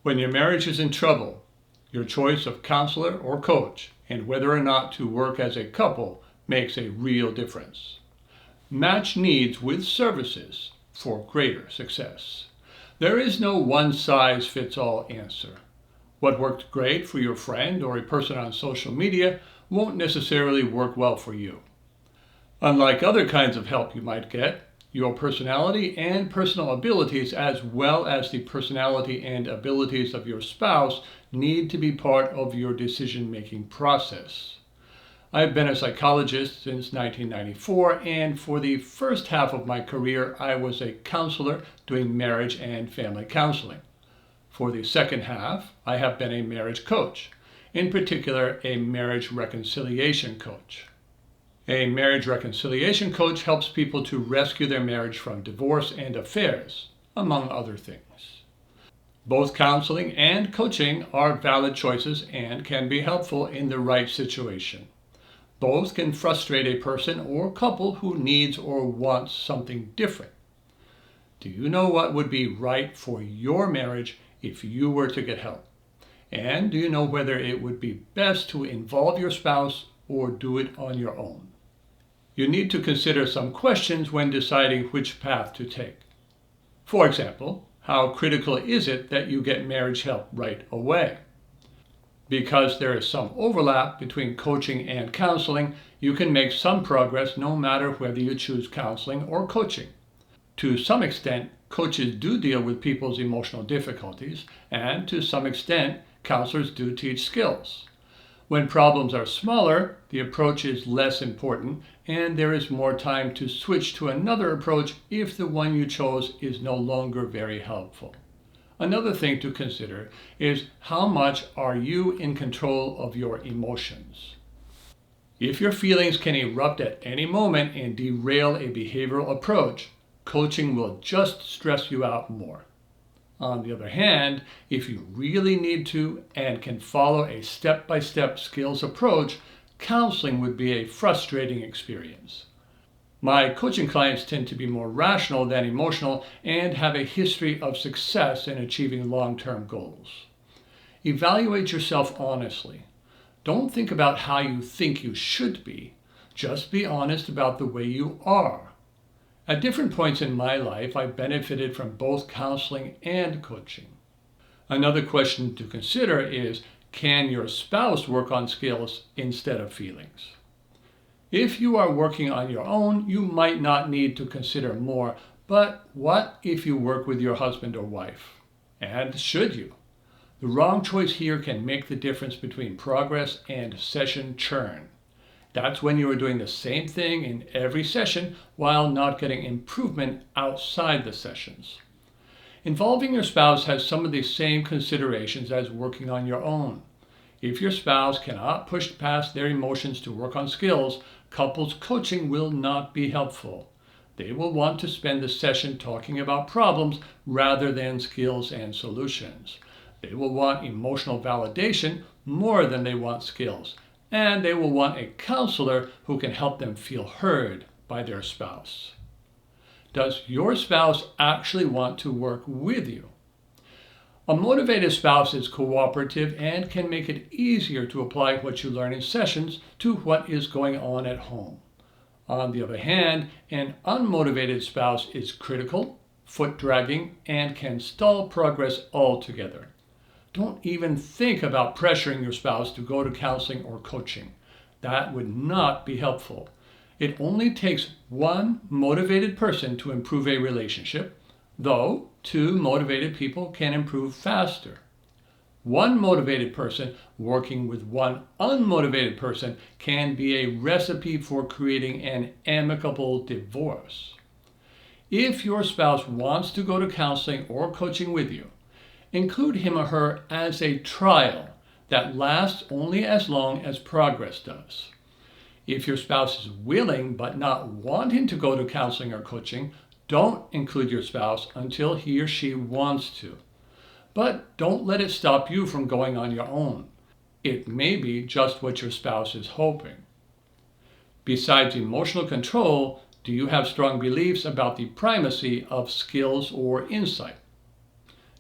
When your marriage is in trouble, your choice of counselor or coach and whether or not to work as a couple makes a real difference. Match needs with services for greater success. There is no one-size-fits-all answer. What worked great for your friend or a person on social media won't necessarily work well for you. Unlike other kinds of help you might get, your personality and personal abilities, as well as the personality and abilities of your spouse, need to be part of your decision-making process. I've been a psychologist since 1994, and for the first half of my career, I was a counselor doing marriage and family counseling. For the second half, I have been a marriage coach, in particular, a marriage reconciliation coach. A marriage reconciliation coach helps people to rescue their marriage from divorce and affairs, among other things. Both counseling and coaching are valid choices and can be helpful in the right situation. Both can frustrate a person or couple who needs or wants something different. Do you know what would be right for your marriage if you were to get help? And do you know whether it would be best to involve your spouse or do it on your own? You need to consider some questions when deciding which path to take. For example, how critical is it that you get marriage help right away? Because there is some overlap between coaching and counseling, you can make some progress no matter whether you choose counseling or coaching. To some extent, coaches do deal with people's emotional difficulties, and to some extent, counselors do teach skills. When problems are smaller, the approach is less important, and there is more time to switch to another approach if the one you chose is no longer very helpful. Another thing to consider is how much are you in control of your emotions? If your feelings can erupt at any moment and derail a behavioral approach, coaching will just stress you out more. On the other hand, if you really need to and can follow a step-by-step skills approach, counseling would be a frustrating experience. My coaching clients tend to be more rational than emotional and have a history of success in achieving long-term goals. Evaluate yourself honestly. Don't think about how you think you should be. Just be honest about the way you are. At different points in my life, I benefited from both counseling and coaching. Another question to consider is, can your spouse work on skills instead of feelings? If you are working on your own, you might not need to consider more, but what if you work with your husband or wife? And should you? The wrong choice here can make the difference between progress and session churn. That's when you are doing the same thing in every session while not getting improvement outside the sessions. Involving your spouse has some of the same considerations as working on your own. If your spouse cannot push past their emotions to work on skills, couples coaching will not be helpful. They will want to spend the session talking about problems rather than skills and solutions. They will want emotional validation more than they want skills. And they will want a counselor who can help them feel heard by their spouse. Does your spouse actually want to work with you? A motivated spouse is cooperative and can make it easier to apply what you learn in sessions to what is going on at home. On the other hand, an unmotivated spouse is critical, foot-dragging, and can stall progress altogether. Don't even think about pressuring your spouse to go to counseling or coaching. That would not be helpful. It only takes one motivated person to improve a relationship, though two motivated people can improve faster. One motivated person working with one unmotivated person can be a recipe for creating an amicable divorce. If your spouse wants to go to counseling or coaching with you, include him or her as a trial that lasts only as long as progress does. If your spouse is willing but not wanting to go to counseling or coaching, don't include your spouse until he or she wants to. But don't let it stop you from going on your own. It may be just what your spouse is hoping. Besides emotional control, do you have strong beliefs about the primacy of skills or insight?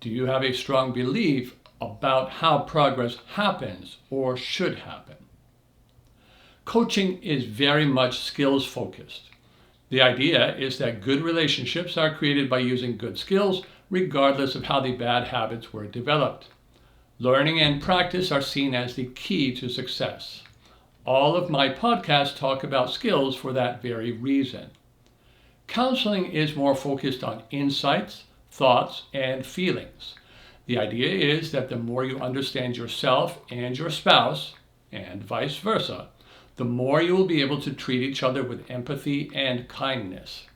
Do you have a strong belief about how progress happens or should happen? Coaching is very much skills focused. The idea is that good relationships are created by using good skills regardless of how the bad habits were developed. Learning and practice are seen as the key to success. All of my podcasts talk about skills for that very reason. Counseling is more focused on insights, thoughts, and feelings. The idea is that the more you understand yourself and your spouse, and vice versa, the more you will be able to treat each other with empathy and kindness.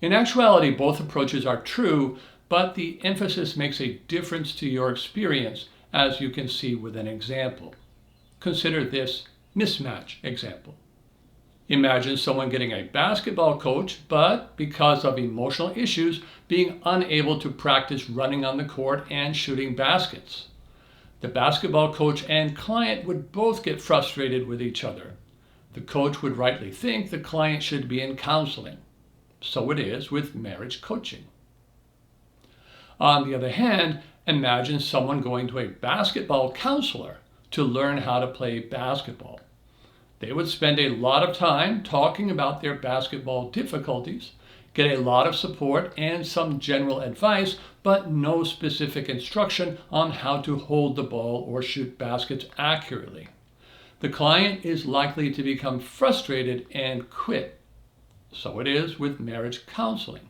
In actuality, both approaches are true, but the emphasis makes a difference to your experience, as you can see with an example. Consider this mismatch example. Imagine someone getting a basketball coach, but because of emotional issues, being unable to practice running on the court and shooting baskets. The basketball coach and client would both get frustrated with each other. The coach would rightly think the client should be in counseling. So it is with marriage coaching. On the other hand, imagine someone going to a basketball counselor to learn how to play basketball. They would spend a lot of time talking about their basketball difficulties, get a lot of support and some general advice, but no specific instruction on how to hold the ball or shoot baskets accurately. The client is likely to become frustrated and quit. So it is with marriage counseling.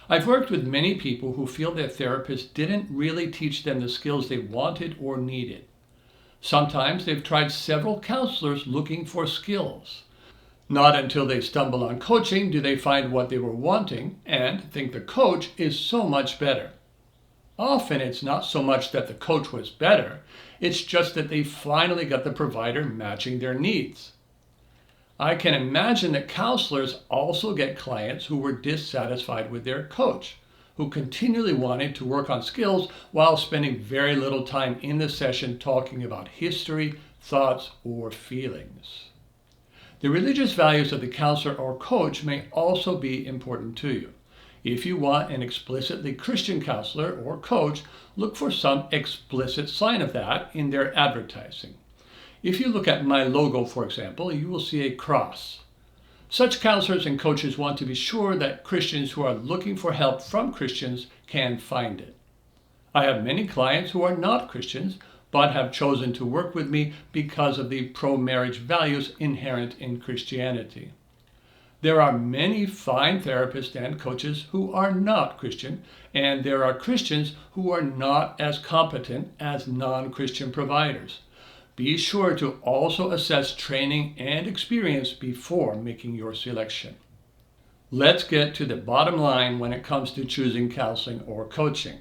I've worked with many people who feel their therapist didn't really teach them the skills they wanted or needed. Sometimes they've tried several counselors looking for skills. Not until they stumble on coaching do they find what they were wanting and think the coach is so much better. Often it's not so much that the coach was better, it's just that they finally got the provider matching their needs. I can imagine that counselors also get clients who were dissatisfied with their coach, who continually wanted to work on skills while spending very little time in the session talking about history, thoughts, or feelings. The religious values of the counselor or coach may also be important to you. If you want an explicitly Christian counselor or coach, look for some explicit sign of that in their advertising. If you look at my logo, for example, you will see a cross. Such counselors and coaches want to be sure that Christians who are looking for help from Christians can find it. I have many clients who are not Christians, but have chosen to work with me because of the pro-marriage values inherent in Christianity. There are many fine therapists and coaches who are not Christian, and there are Christians who are not as competent as non-Christian providers. Be sure to also assess training and experience before making your selection. Let's get to the bottom line when it comes to choosing counseling or coaching.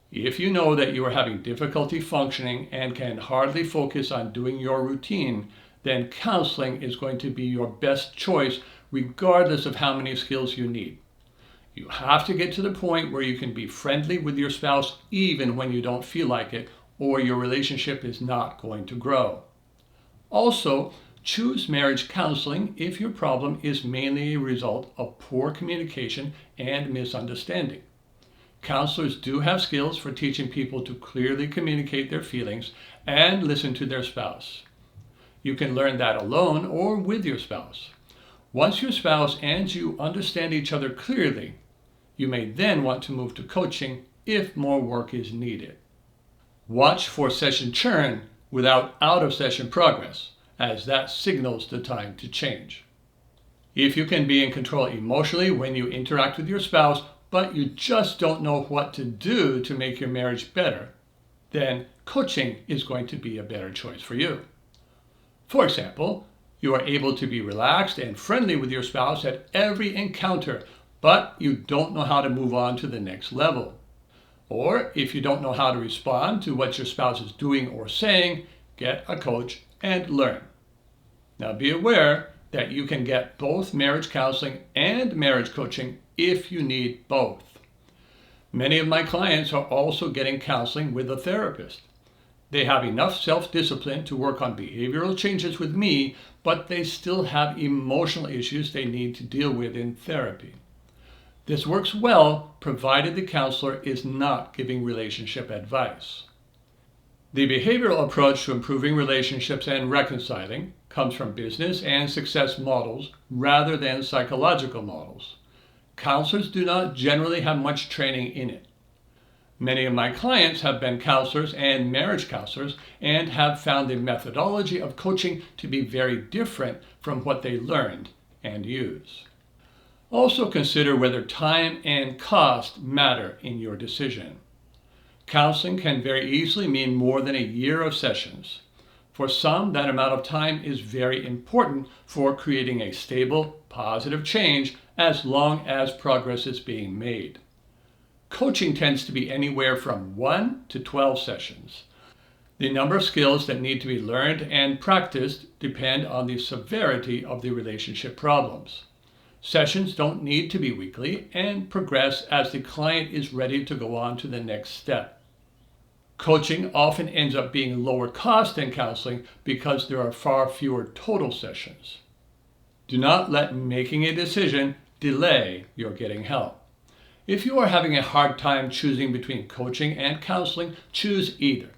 If you know that you are having difficulty functioning and can hardly focus on doing your routine, then counseling is going to be your best choice regardless of how many skills you need. You have to get to the point where you can be friendly with your spouse even when you don't feel like it, or your relationship is not going to grow. Also, choose marriage counseling if your problem is mainly a result of poor communication and misunderstanding. Counselors do have skills for teaching people to clearly communicate their feelings and listen to their spouse. You can learn that alone or with your spouse. Once your spouse and you understand each other clearly, you may then want to move to coaching if more work is needed. Watch for session churn without out-of-session progress, as that signals the time to change. If you can be in control emotionally when you interact with your spouse, but you just don't know what to do to make your marriage better, then coaching is going to be a better choice for you. For example, you are able to be relaxed and friendly with your spouse at every encounter, but you don't know how to move on to the next level. Or if you don't know how to respond to what your spouse is doing or saying, get a coach and learn. Now be aware that you can get both marriage counseling and marriage coaching if you need both. Many of my clients are also getting counseling with a therapist. They have enough self-discipline to work on behavioral changes with me, but they still have emotional issues they need to deal with in therapy. This works well provided the counselor is not giving relationship advice. The behavioral approach to improving relationships and reconciling comes from business and success models rather than psychological models. Counselors do not generally have much training in it. Many of my clients have been counselors and marriage counselors and have found the methodology of coaching to be very different from what they learned and use. Also consider whether time and cost matter in your decision. Counseling can very easily mean more than a year of sessions. For some, that amount of time is very important for creating a stable, positive change as long as progress is being made. Coaching tends to be anywhere from 1 to 12 sessions. The number of skills that need to be learned and practiced depend on the severity of the relationship problems. Sessions don't need to be weekly and progress as the client is ready to go on to the next step. Coaching often ends up being lower cost than counseling because there are far fewer total sessions. Do not let making a decision delay your getting help. If you are having a hard time choosing between coaching and counseling, choose either.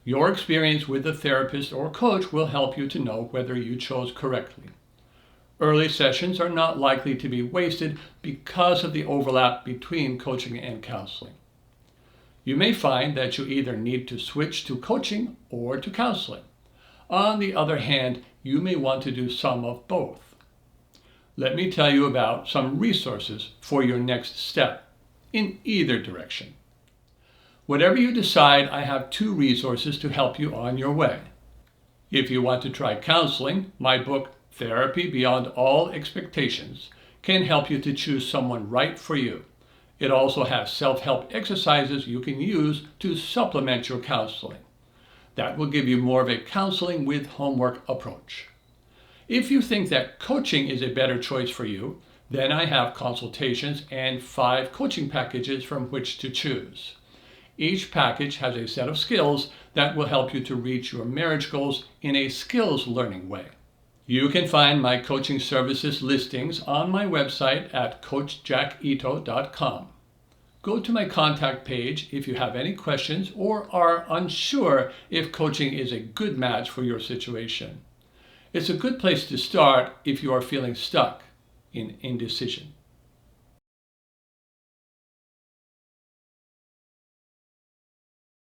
Your experience with a therapist or coach will help you to know whether you chose correctly. Early sessions are not likely to be wasted because of the overlap between coaching and counseling. You may find that you either need to switch to coaching or to counseling. On the other hand, you may want to do some of both. Let me tell you about some resources for your next step in either direction. Whatever you decide, I have 2 resources to help you on your way. If you want to try counseling, my book, Therapy Beyond All Expectations, can help you to choose someone right for you. It also has self-help exercises you can use to supplement your counseling. That will give you more of a counseling with homework approach. If you think that coaching is a better choice for you, then I have consultations and 5 coaching packages from which to choose. Each package has a set of skills that will help you to reach your marriage goals in a skills learning way. You can find my coaching services listings on my website at coachjackito.com. Go to my contact page if you have any questions or are unsure if coaching is a good match for your situation. It's a good place to start if you are feeling stuck in indecision.